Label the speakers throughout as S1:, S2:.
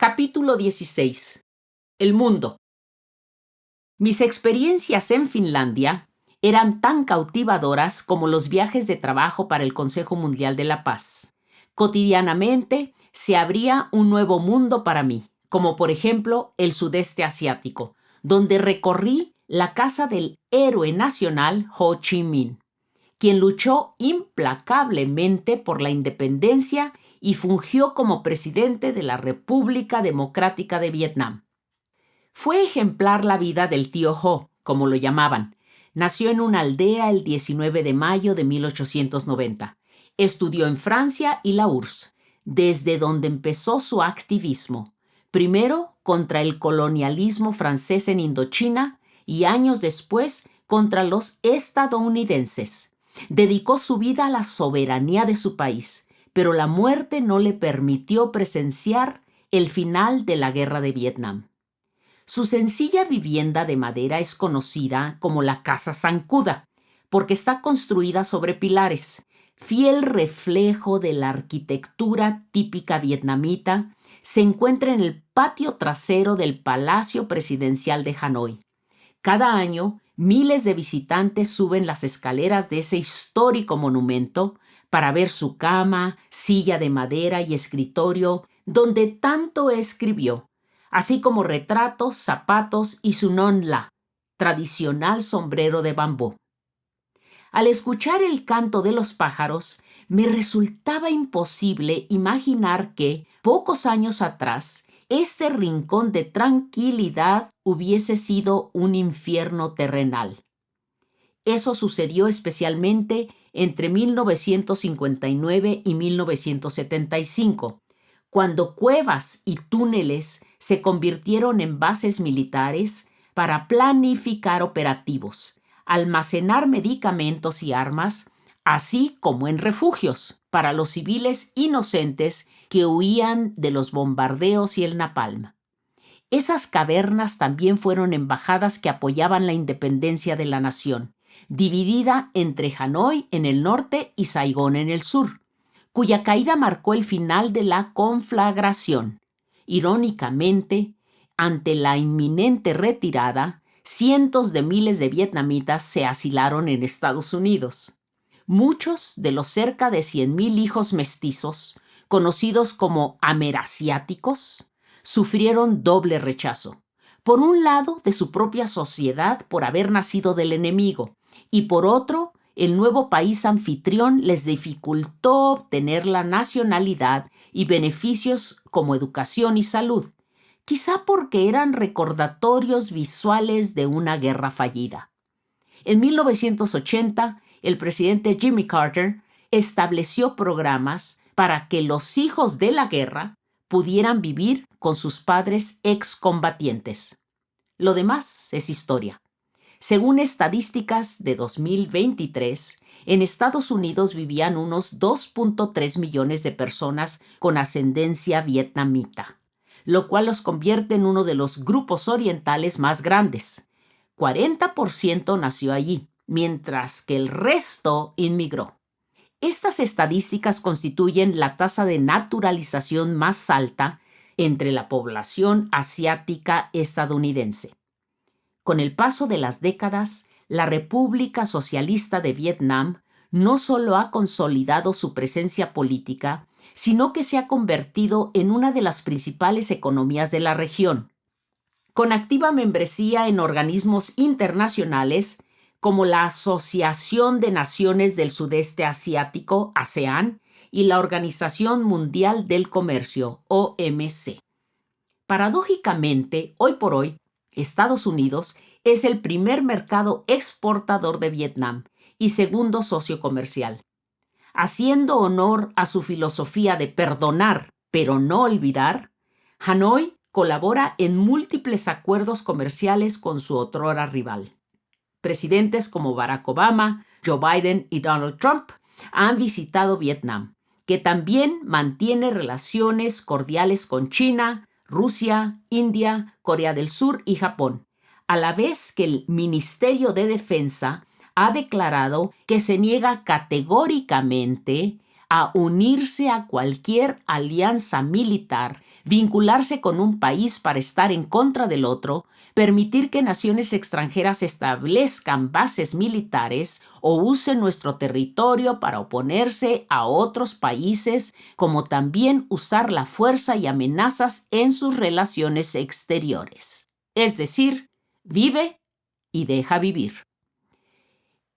S1: Capítulo 16. El mundo. Mis experiencias en Finlandia eran tan cautivadoras como los viajes de trabajo para el Consejo Mundial de la Paz. Cotidianamente se abría un nuevo mundo para mí, como por ejemplo el sudeste asiático, donde recorrí la casa del héroe nacional Ho Chi Minh, quien luchó implacablemente por la independencia y fungió como presidente de la República Democrática de Vietnam. Fue ejemplar la vida del tío Ho, como lo llamaban. Nació en una aldea el 19 de mayo de 1890. Estudió en Francia y la URSS, desde donde empezó su activismo, primero contra el colonialismo francés en Indochina y años después contra los estadounidenses. Dedicó su vida a la soberanía de su país, pero la muerte no le permitió presenciar el final de la Guerra de Vietnam. Su sencilla vivienda de madera es conocida como la Casa Zancuda, porque está construida sobre pilares, fiel reflejo de la arquitectura típica vietnamita. Se encuentra en el patio trasero del Palacio Presidencial de Hanoi. Cada año, miles de visitantes suben las escaleras de ese histórico monumento para ver su cama, silla de madera y escritorio donde tanto escribió, así como retratos, zapatos y su non la, tradicional sombrero de bambú. Al escuchar el canto de los pájaros, me resultaba imposible imaginar que, pocos años atrás, este rincón de tranquilidad hubiese sido un infierno terrenal. Eso sucedió especialmente entre 1959 y 1975, cuando cuevas y túneles se convirtieron en bases militares para planificar operativos, almacenar medicamentos y armas, así como en refugios para los civiles inocentes que huían de los bombardeos y el napalm. Esas cavernas también fueron embajadas que apoyaban la independencia de la nación, dividida entre Hanoi en el norte y Saigón en el sur, cuya caída marcó el final de la conflagración. Irónicamente, ante la inminente retirada, cientos de miles de vietnamitas se asilaron en Estados Unidos. Muchos de los cerca de 100,000 hijos mestizos, conocidos como amerasiáticos, sufrieron doble rechazo. Por un lado, de su propia sociedad por haber nacido del enemigo, y por otro, el nuevo país anfitrión les dificultó obtener la nacionalidad y beneficios como educación y salud, quizá porque eran recordatorios visuales de una guerra fallida. En 1980, el presidente Jimmy Carter estableció programas para que los hijos de la guerra pudieran vivir con sus padres excombatientes. Lo demás es historia. Según estadísticas de 2023, en Estados Unidos vivían unos 2.3 millones de personas con ascendencia vietnamita, lo cual los convierte en uno de los grupos orientales más grandes. 40% nació allí, mientras que el resto inmigró. Estas estadísticas constituyen la tasa de naturalización más alta entre la población asiática estadounidense. Con el paso de las décadas, la República Socialista de Vietnam no solo ha consolidado su presencia política, sino que se ha convertido en una de las principales economías de la región, con activa membresía en organismos internacionales como la Asociación de Naciones del Sudeste Asiático, ASEAN, y la Organización Mundial del Comercio, OMC. Paradójicamente, hoy por hoy, Estados Unidos es el primer mercado exportador de Vietnam y segundo socio comercial. Haciendo honor a su filosofía de perdonar, pero no olvidar, Hanoi colabora en múltiples acuerdos comerciales con su otrora rival. Presidentes como Barack Obama, Joe Biden y Donald Trump han visitado Vietnam, que también mantiene relaciones cordiales con China, Rusia, India, Corea del Sur y Japón, a la vez que el Ministerio de Defensa ha declarado que se niega categóricamente a unirse a cualquier alianza militar vincularse con un país para estar en contra del otro, permitir que naciones extranjeras establezcan bases militares o usen nuestro territorio para oponerse a otros países, como también usar la fuerza y amenazas en sus relaciones exteriores. Es decir, vive y deja vivir.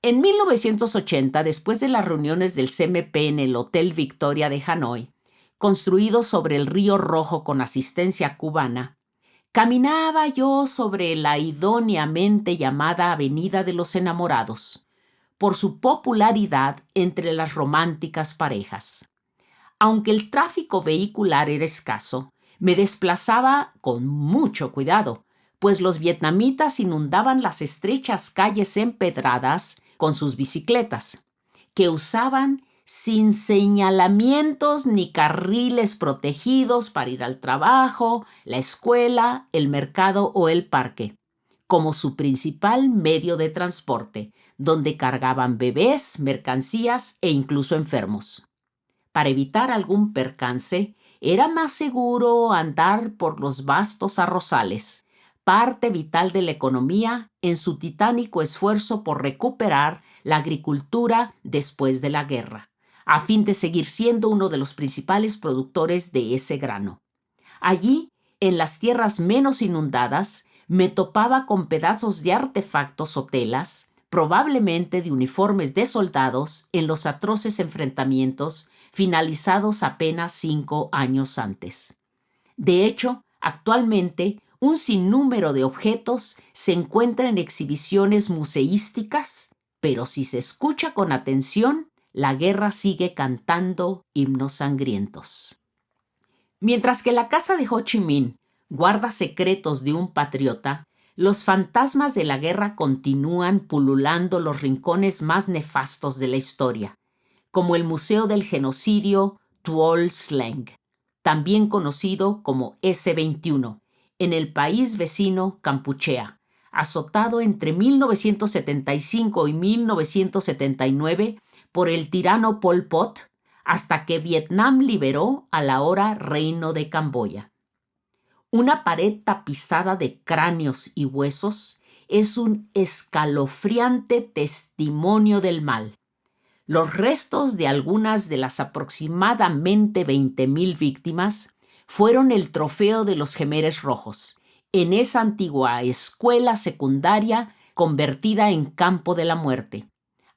S1: En 1980, después de las reuniones del CMP en el Hotel Victoria de Hanoi, construido sobre el Río Rojo con asistencia cubana, caminaba yo sobre la idóneamente llamada Avenida de los Enamorados, por su popularidad entre las románticas parejas. Aunque el tráfico vehicular era escaso, me desplazaba con mucho cuidado, pues los vietnamitas inundaban las estrechas calles empedradas con sus bicicletas, que usaban sin señalamientos ni carriles protegidos para ir al trabajo, la escuela, el mercado o el parque, como su principal medio de transporte, donde cargaban bebés, mercancías e incluso enfermos. Para evitar algún percance, era más seguro andar por los vastos arrozales, parte vital de la economía en su titánico esfuerzo por recuperar la agricultura después de la guerra, a fin de seguir siendo uno de los principales productores de ese grano. Allí, en las tierras menos inundadas, me topaba con pedazos de artefactos o telas, probablemente de uniformes de soldados en los atroces enfrentamientos finalizados apenas 5 años antes. De hecho, actualmente, un sinnúmero de objetos se encuentran en exhibiciones museísticas, pero si se escucha con atención, la guerra sigue cantando himnos sangrientos. Mientras que la casa de Ho Chi Minh guarda secretos de un patriota, los fantasmas de la guerra continúan pululando los rincones más nefastos de la historia, como el Museo del Genocidio Tuol Sleng, también conocido como S-21, en el país vecino Kampuchea, azotado entre 1975 y 1979 por el tirano Pol Pot, hasta que Vietnam liberó al ahora Reino de Camboya. Una pared tapizada de cráneos y huesos es un escalofriante testimonio del mal. Los restos de algunas de las aproximadamente 20,000 víctimas fueron el trofeo de los Jemeres Rojos, en esa antigua escuela secundaria convertida en campo de la muerte.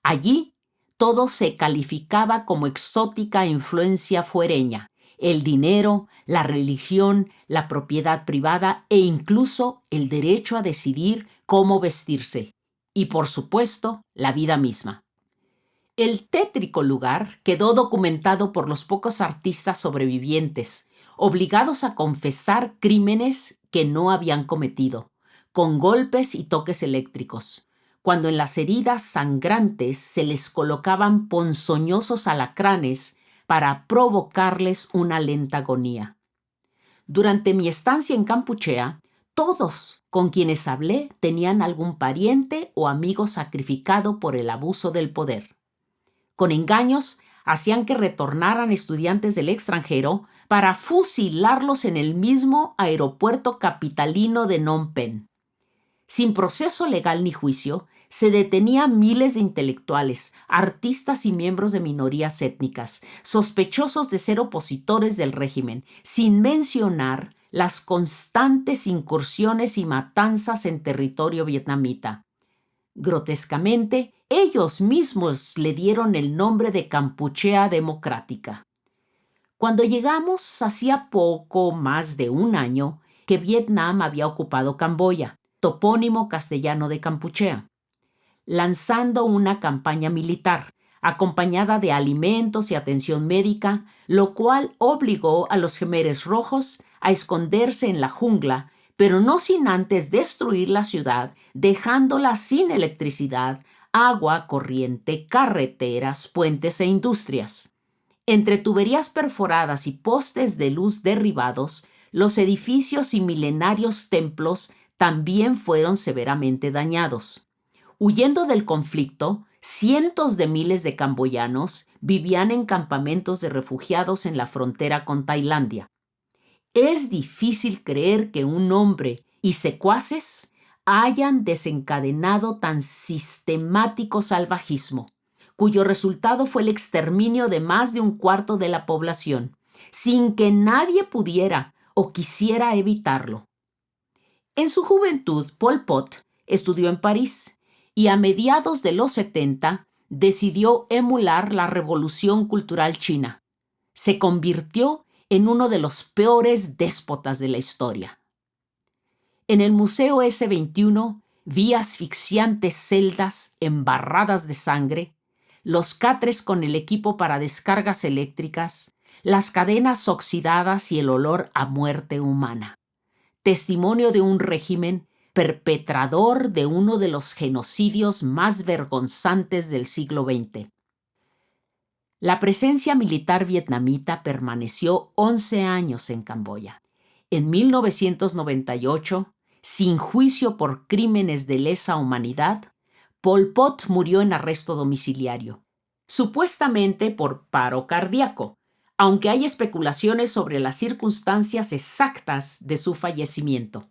S1: Allí, todo se calificaba como exótica influencia fuereña: el dinero, la religión, la propiedad privada e incluso el derecho a decidir cómo vestirse. Y, por supuesto, la vida misma. El tétrico lugar quedó documentado por los pocos artistas sobrevivientes, obligados a confesar crímenes que no habían cometido, con golpes y toques eléctricos, cuando en las heridas sangrantes se les colocaban ponzoñosos alacranes para provocarles una lenta agonía. Durante mi estancia en Kampuchea, todos con quienes hablé tenían algún pariente o amigo sacrificado por el abuso del poder. Con engaños, hacían que retornaran estudiantes del extranjero para fusilarlos en el mismo aeropuerto capitalino de Phnom Penh. Sin proceso legal ni juicio, se detenía a miles de intelectuales, artistas y miembros de minorías étnicas, sospechosos de ser opositores del régimen, sin mencionar las constantes incursiones y matanzas en territorio vietnamita. Grotescamente, ellos mismos le dieron el nombre de Kampuchea Democrática. Cuando llegamos, hacía poco más de un año que Vietnam había ocupado Camboya, topónimo castellano de Kampuchea, lanzando una campaña militar, acompañada de alimentos y atención médica, lo cual obligó a los Jemeres Rojos a esconderse en la jungla, pero no sin antes destruir la ciudad, dejándola sin electricidad, agua corriente, carreteras, puentes e industrias. Entre tuberías perforadas y postes de luz derribados, los edificios y milenarios templos también fueron severamente dañados. Huyendo del conflicto, cientos de miles de camboyanos vivían en campamentos de refugiados en la frontera con Tailandia. Es difícil creer que un hombre y secuaces hayan desencadenado tan sistemático salvajismo, cuyo resultado fue el exterminio de más de un cuarto de la población, sin que nadie pudiera o quisiera evitarlo. En su juventud, Pol Pot estudió en París y a mediados de los 70 decidió emular la revolución cultural china. Se convirtió en uno de los peores déspotas de la historia. En el Museo S21 vi asfixiantes celdas embarradas de sangre, los catres con el equipo para descargas eléctricas, las cadenas oxidadas y el olor a muerte humana. Testimonio de un régimen perpetrador de uno de los genocidios más vergonzantes del siglo XX. La presencia militar vietnamita permaneció 11 años en Camboya. En 1998, sin juicio por crímenes de lesa humanidad, Pol Pot murió en arresto domiciliario, supuestamente por paro cardíaco, aunque hay especulaciones sobre las circunstancias exactas de su fallecimiento.